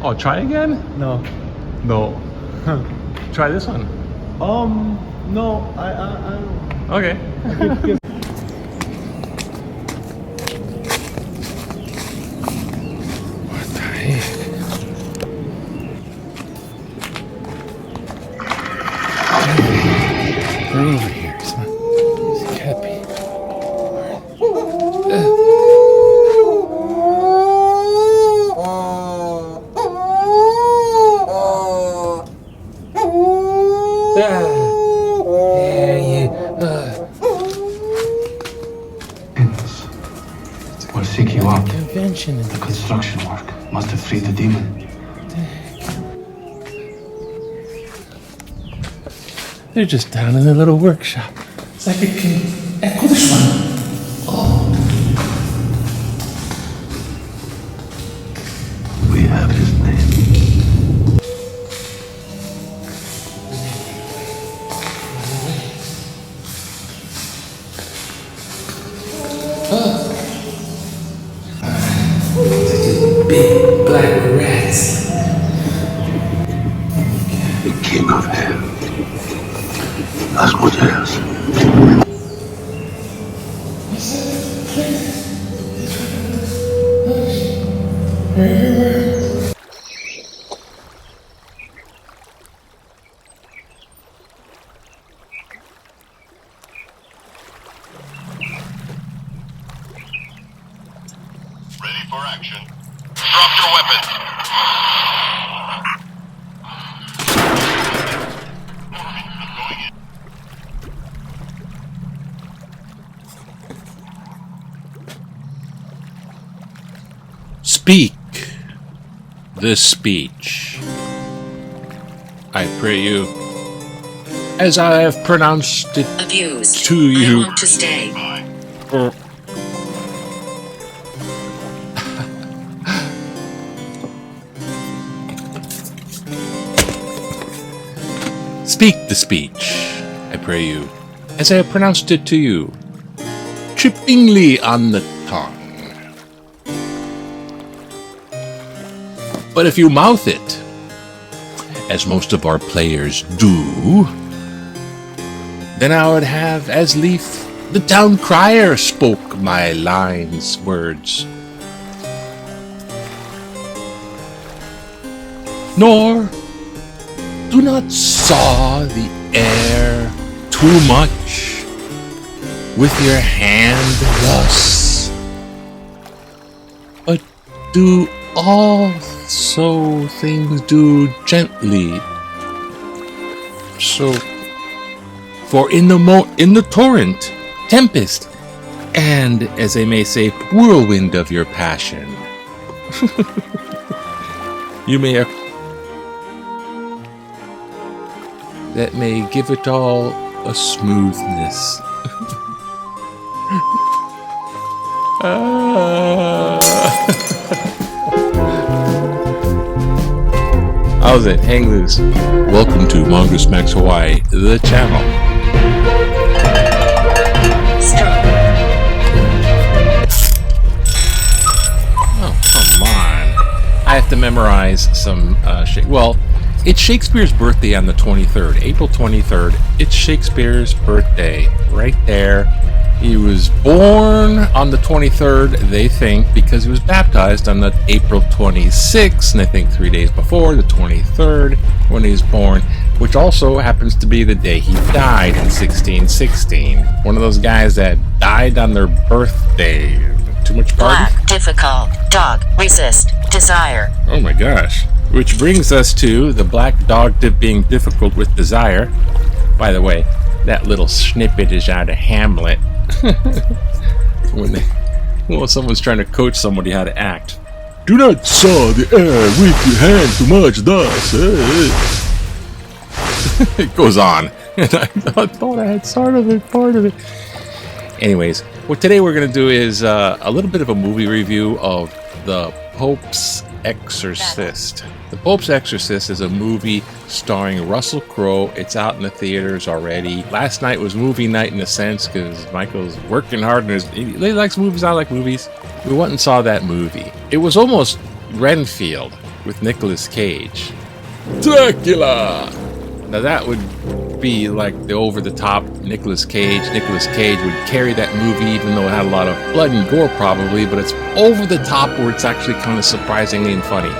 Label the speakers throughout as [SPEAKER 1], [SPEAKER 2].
[SPEAKER 1] Oh, try again?
[SPEAKER 2] No.
[SPEAKER 1] No. Try this one.
[SPEAKER 2] No. I don't.
[SPEAKER 1] Okay. What the heck? They're over here. It's gotta be.
[SPEAKER 3] We'll seek you out.
[SPEAKER 1] Convention.
[SPEAKER 3] The construction work must have freed the demon.
[SPEAKER 1] They're just down in their little workshop.
[SPEAKER 2] It's like it can echo this one.
[SPEAKER 3] We have his name.
[SPEAKER 2] Big black rats.
[SPEAKER 3] The king of hell. Las mujeres.
[SPEAKER 4] Ready for action. Drop your weapon.
[SPEAKER 1] Speak the speech, I pray you, as I have pronounced it
[SPEAKER 5] Abused.
[SPEAKER 1] to you.
[SPEAKER 5] I want to stay.
[SPEAKER 1] Speak the speech, I pray you, as I have pronounced it to you, trippingly on the tongue. But if you mouth it, as most of our players do, then I would have as lief the town crier spoke my lines, words. Nor do not saw the air too much with your hand thus, but do also things do gently. So, for in the torrent, tempest, and as they may say, whirlwind of your passion, you may that may give it all a smoothness. How's it? Hang loose. Welcome to Mongoose Max Hawaii, the channel.
[SPEAKER 5] Stop.
[SPEAKER 1] Oh, come on. I have to memorize some shit. Well, it's Shakespeare's birthday on the 23rd, April 23rd. It's Shakespeare's birthday right there. He was born on the 23rd, they think, because he was baptized on the April 26th, and I think 3 days before, the 23rd, when he was born, which also happens to be the day he died in 1616. One of those guys that died on their birthday. Too much pardon?
[SPEAKER 5] Black, difficult, dog, resist, desire.
[SPEAKER 1] Oh my gosh. Which brings us to the black dog being difficult with desire. By the way, that little snippet is out of Hamlet. When someone's trying to coach somebody how to act. Do not saw the air with your hand too much thus. It goes on. And I thought I had part of it. Anyways, what today we're going to do is a little bit of a movie review of the Pope's Exorcist. The Pope's Exorcist is a movie starring Russell Crowe. It's out in the theaters already. Last night was movie night in a sense because Michael's working hard and he likes movies. I like movies. We went and saw that movie. It was almost Renfield with Nicolas Cage. Dracula! Now that would be like the over-the-top Nicolas Cage. Nicolas Cage would carry that movie even though it had a lot of blood and gore probably, but it's over the top where it's actually kind of surprisingly and funny.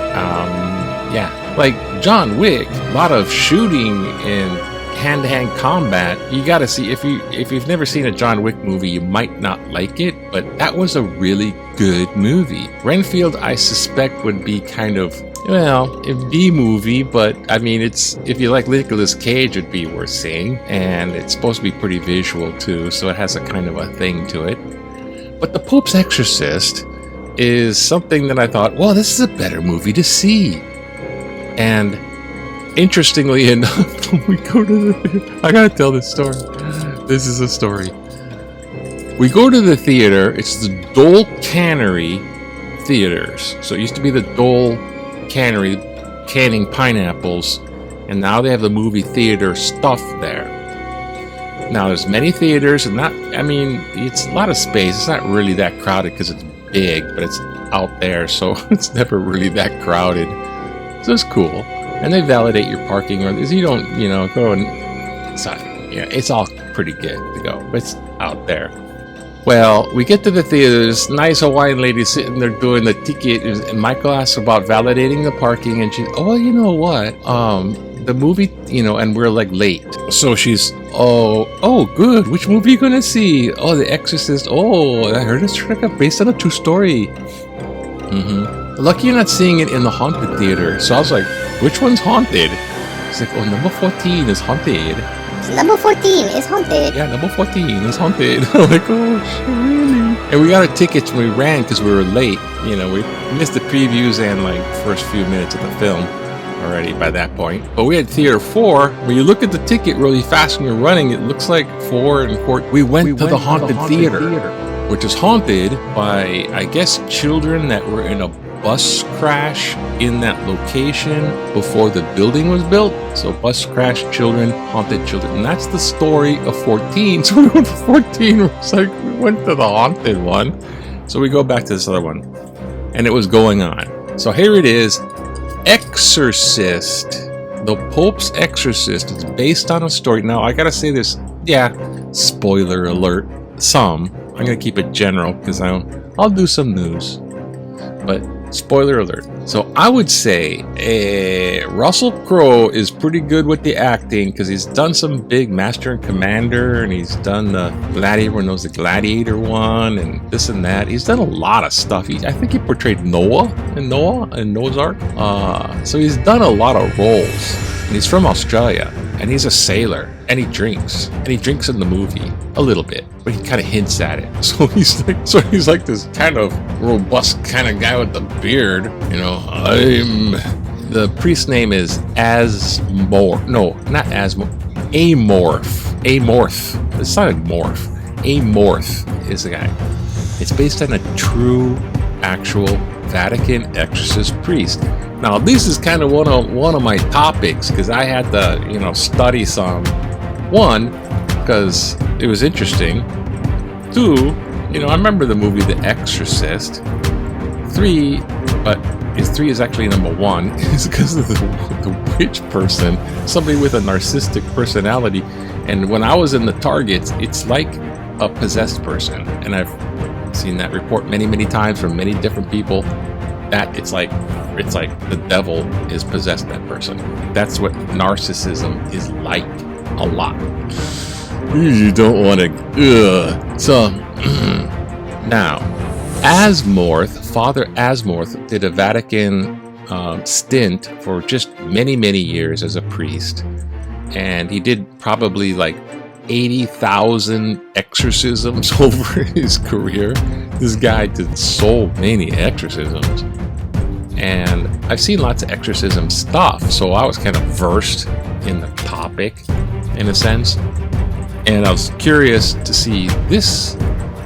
[SPEAKER 1] Yeah, like John Wick, a lot of shooting and hand-to-hand combat. You gotta see, if you've never seen a John Wick movie, you might not like it, but that was a really good movie. Renfield, I suspect, would be kind of, well, a B movie, but I mean, it's, if you like Nicolas Cage, it'd be worth seeing, and it's supposed to be pretty visual too, so it has a kind of a thing to it. But The Pope's Exorcist is something that I thought, well, this is a better movie to see. And interestingly enough, when we go to the, I gotta tell this story. This is a story. We go to the theater. It's the Dole Cannery Theaters. So it used to be the Dole Cannery canning pineapples, and now they have the movie theater stuff there. Now there's many theaters, and it's a lot of space. It's not really that crowded because it's big, but it's out there, so it's never really that crowded. So it's cool. And they validate your parking, or you don't, go and it's all pretty good to go. But it's out there. Well, we get to the theater. This nice Hawaiian lady sitting there doing the ticket, and Michael asks about validating the parking, and she's, oh, you know what? The movie, and we're like late. So she's, oh, good. Which movie are you gonna see? Oh, The Exorcist. Oh, I heard it's based on a true story. Lucky you're not seeing it in the haunted theater. So I was like, which one's haunted? She's like, oh, number 14 is haunted.
[SPEAKER 6] Number 14 is haunted.
[SPEAKER 1] Yeah, number 14 is haunted. I'm like, oh, shit, really? And we got our tickets when we ran because we were late. We missed the previews and like first few minutes of the film already by that point. But we had theater 4. When you look at the ticket really fast when you're running, it looks like 4 and 4. We went to the haunted theater, which is haunted by, I guess, children that were in a bus crash in that location before the building was built. So bus crash children, haunted children. And that's the story of 14. So we went to 14. It's like we went to the haunted one. So we go back to this other one. And it was going on. So here it is. Exorcist. The Pope's Exorcist. It's based on a story. Now I gotta say this. Yeah, spoiler alert. I'm gonna keep it general because I'll do some news. But spoiler alert. So I would say Russell Crowe is pretty good with the acting because he's done some big Master and Commander, and he's done the Gladiator. Everyone knows the Gladiator one, and this and that. He's done a lot of stuff. I think he portrayed Noah in Noah's Ark. So he's done a lot of roles. And he's from Australia, and he's a sailor, and he drinks in the movie a little bit, but he kind of hints at it. So he's like this kind of robust kind of guy with the beard. The priest's name is Amorth. No, not Amorth. It's not Amorth. Amorth is the guy. It's based on a true, actual Vatican exorcist priest. Now, this is kind of one of my topics because I had to, study some. 1, because it was interesting. 2, I remember the movie The Exorcist. 3, but 3 is actually number 1, is because of the witch person, somebody with a narcissistic personality. And when I was in the targets, it's like a possessed person, and I've seen that report many, many times from many different people. That it's like the devil is possessed that person. That's what narcissism is like, a lot. You don't want to. So now, Father Amorth did a Vatican stint for just many, many years as a priest, and he did probably like 80,000 exorcisms over his career. This guy did so many exorcisms. And I've seen lots of exorcism stuff, so I was kind of versed in the topic, in a sense. And I was curious to see this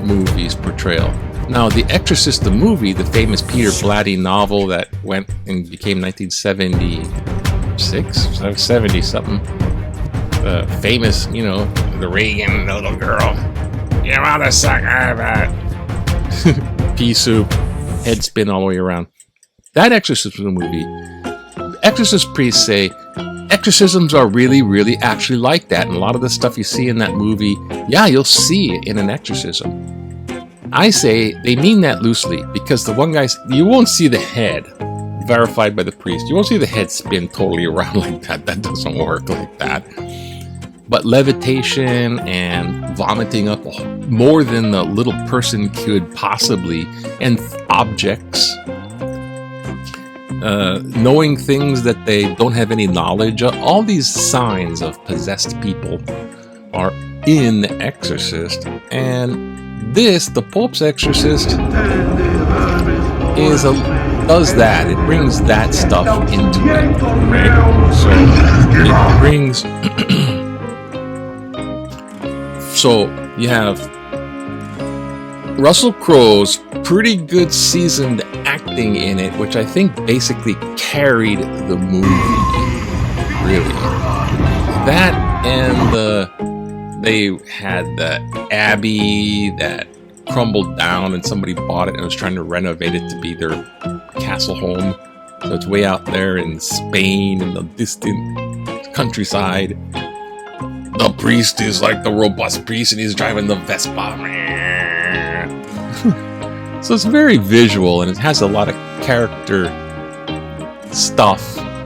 [SPEAKER 1] movie's portrayal Now, The Exorcist, the movie, the famous Peter Blatty novel that went and became 1976, 70 something. Famous, the Reagan, the little girl. Your mother suck. Pea soup, head spin all the way around. That exorcism movie, exorcist priests say exorcisms are really, really actually like that. And a lot of the stuff you see in that movie, yeah, you'll see it in an exorcism. I say they mean that loosely because the one guy, you won't see the head verified by the priest. You won't see the head spin totally around like that. That doesn't work like that. But levitation and vomiting up more than the little person could possibly, and objects, knowing things that they don't have any knowledge of, all these signs of possessed people are in The Exorcist. And this, the Pope's Exorcist, does that. It brings that stuff into it, right? So it brings. So you have Russell Crowe's pretty good seasoned acting in it, which I think basically carried the movie. Really, that and they had the abbey that crumbled down and somebody bought it and was trying to renovate it to be their castle home. So it's way out there in Spain in the distant countryside. The priest is like the robust priest and he's driving the Vespa. So it's very visual and it has a lot of character stuff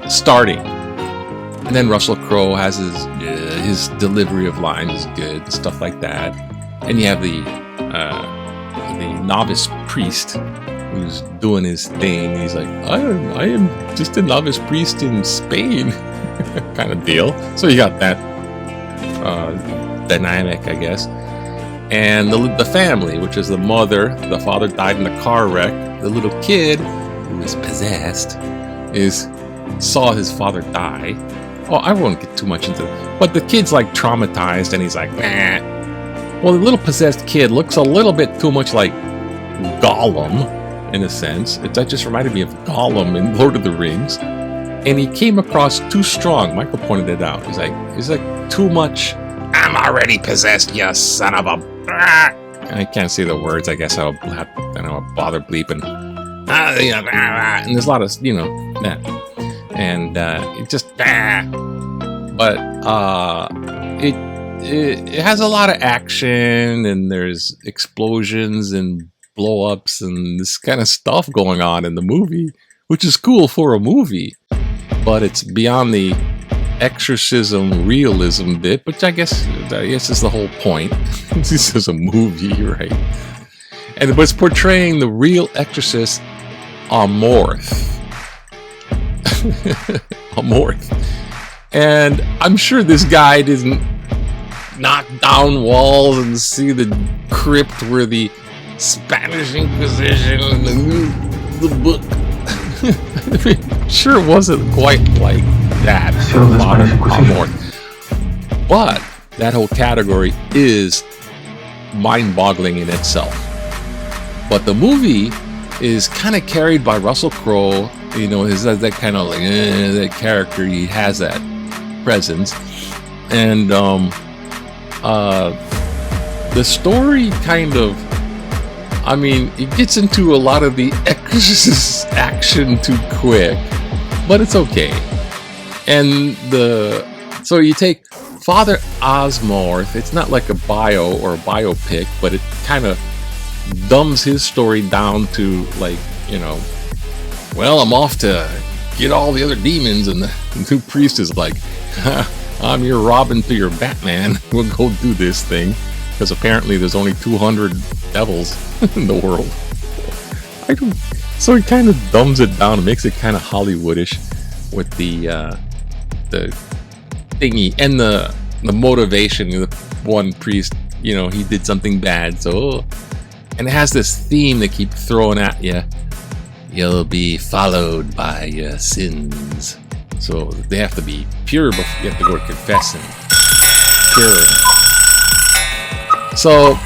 [SPEAKER 1] starting. And then Russell Crowe has his delivery of lines is good, stuff like that. And you have the novice priest who's doing his thing. He's like, I am just a novice priest in Spain, kind of deal. So you got that dynamic, I guess. And the family, which is the mother, the father died in a car wreck. The little kid who is possessed saw his father die. Oh, I won't get too much into it. But the kid's like traumatized and he's like, nah. Well, the little possessed kid looks a little bit too much like Gollum, in a sense. That just reminded me of Gollum in Lord of the Rings. And he came across too strong. Michael pointed it out. He's like too much. I'm already possessed, you son of a. I can't say the words. I guess I'll bother bleeping. And there's a lot of that. And it just. But it has a lot of action and there's explosions and blow-ups and this kind of stuff going on in the movie, which is cool for a movie. But it's beyond the exorcism realism bit, which I guess is the whole point. This is a movie, right? And it was portraying the real exorcist Amorth. Amorth. And I'm sure this guy didn't knock down walls and see the crypt where the Spanish Inquisition and the book. I mean, sure it wasn't quite like that. But that whole category is mind-boggling in itself. But the movie is kind of carried by Russell Crowe. Has that kind of like that character. He has that presence, and the story kind of. I mean, it gets into a lot of the Exorcist action too quick, but it's okay. And so you take Father Amorth. It's not like a bio or a biopic, but it kind of dumbs his story down to like, well, I'm off to get all the other demons, and the new priest is like, I'm your Robin to your Batman. We'll go do this thing. Because apparently there's only 200 devils in the world. So he kind of dumbs it down and makes it kind of Hollywoodish with the thingy and the motivation. The one priest, he did something bad. So, and it has this theme they keep throwing at you. You'll be followed by your sins. So they have to be pure before you have to go to confessing. Pure. So,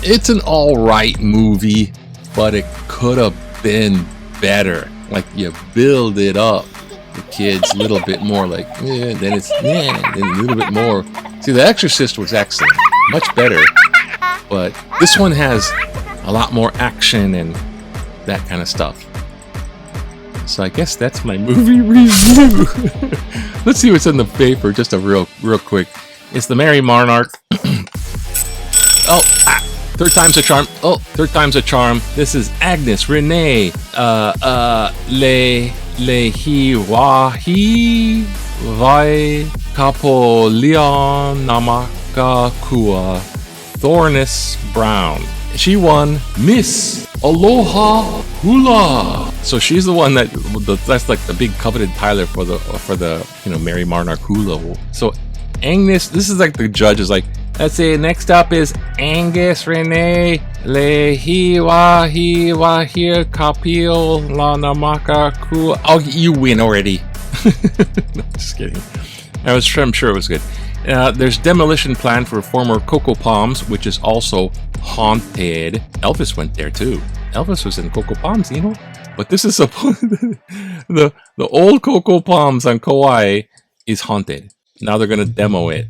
[SPEAKER 1] it's an alright movie. but it could have been better. Like, you build it up, the kids a little bit more, like, then it's, then a little bit more. See, The Exorcist was excellent, much better, but this one has a lot more action and that kind of stuff. So I guess that's my movie review. Let's see what's in the paper, just a real quick. It's the Mary Monarch. Third time's a charm. Oh, third time's a charm. This is Agnes Renee. Lehiwahi Vai Kapolion Namakakua Thornis Brown. She won Miss Aloha Hula. So she's the one that's like the big coveted Tyler for the Mary Monarch Hula. So Agnes, this is like the judge is like, let's see, next up is Angus Renee Lehiwahir Kapil Lanamaka Ku. Oh, you win already. No, just kidding. I'm sure it was good. There's demolition plan for former Cocoa Palms, which is also haunted. Elvis went there too. Elvis was in Cocoa Palms, you know. But this is the old Cocoa Palms on Kauai is haunted. Now they're gonna demo it.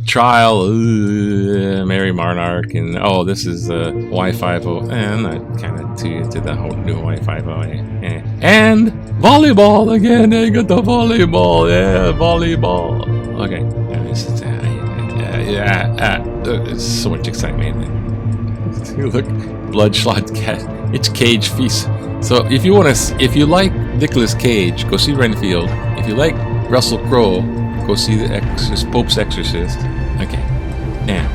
[SPEAKER 1] Trial, Mary Monarch, and this is Y50, and I kind of too into the whole new Y50. And volleyball again. They got the volleyball. Yeah, volleyball. Okay, it's so much excitement. Look, bloodshot cat. It's Cage feast. So if you like Nicolas Cage, go see Renfield. If you like Russell Crowe, go see the Pope's Exorcist. Okay, now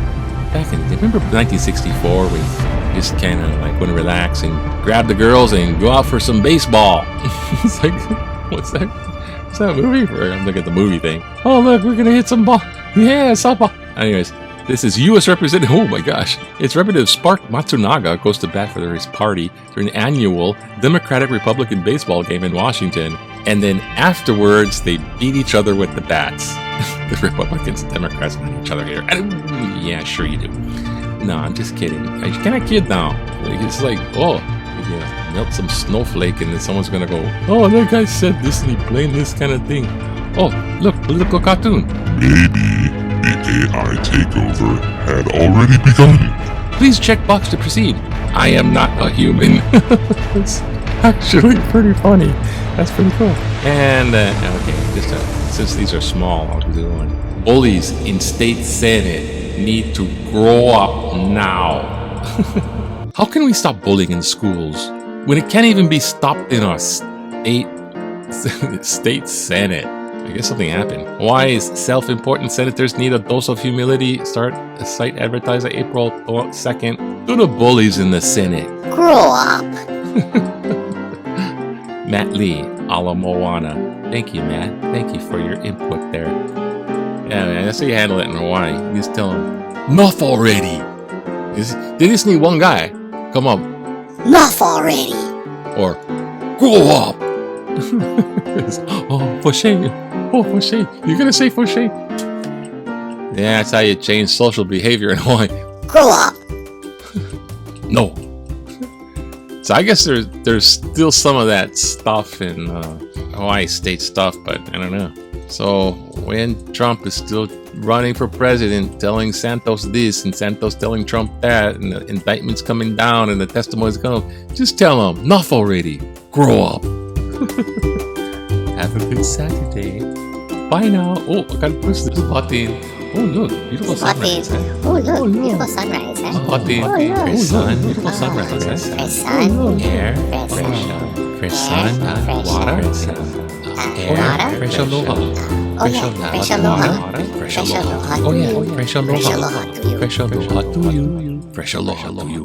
[SPEAKER 1] remember 1964 when you just kind of like want to relax and grab the girls and go out for some baseball. It's like, what's that? What's that movie? I'm looking at the movie thing. Oh look, we're gonna hit some ball. Yeah, softball. Anyways, this is U.S. Representative. Oh my gosh, it's Representative Spark Matsunaga goes to bat for his party during an annual Democratic-Republican baseball game in Washington. And then afterwards, they beat each other with the bats. The Republicans and Democrats beat each other here. Yeah, sure you do. No, I'm just kidding. I kind of kid now. It's like, melt some snowflake and then someone's going to go, oh, that guy said this and he playing this kind of thing. Oh, look, political cartoon.
[SPEAKER 7] Maybe the AI takeover had already begun.
[SPEAKER 1] Please check box to proceed. I am not a human. It's actually pretty funny. That's pretty cool. And, since these are small, I'll do one. Bullies in state senate need to grow up now. How can we stop bullying in schools when it can't even be stopped in our state senate? I guess something happened. Why is self-important senators need a dose of humility? Start a site advertising April 2nd. To the bullies in the Senate.
[SPEAKER 6] Grow up.
[SPEAKER 1] Matt Lee, Ala Moana. Thank you, Matt. Thank you for your input there. Yeah, man, that's how you handle it in Hawaii. You just tell them, enough already. They just need one guy. Come up.
[SPEAKER 6] Enough already.
[SPEAKER 1] Or, grow up. For shame. Oh, for shame. You're going to say for shame? Yeah, that's how you change social behavior in Hawaii.
[SPEAKER 6] Grow up.
[SPEAKER 1] No. So I guess there's still some of that stuff in Hawaii state stuff, but I don't know. So when Trump is still running for president, telling Santos this and Santos telling Trump that, and the indictment's coming down and the testimony's coming, just tell him, enough already. Grow up. Have a good Saturday. Bye now. Oh, I gotta push this button. Oh, look, beautiful sunrise.
[SPEAKER 6] Beautiful sunrise.
[SPEAKER 1] Button. Fresh sun, beautiful sunrise.
[SPEAKER 6] Fresh sun.
[SPEAKER 1] Air, fresh sun, water, air, fresh aloha. Fresh aloha. Fresh aloha. Oh yeah, fresh aloha. Fresh aloha to you. Fresh aloha to you. Fresh aloha to you.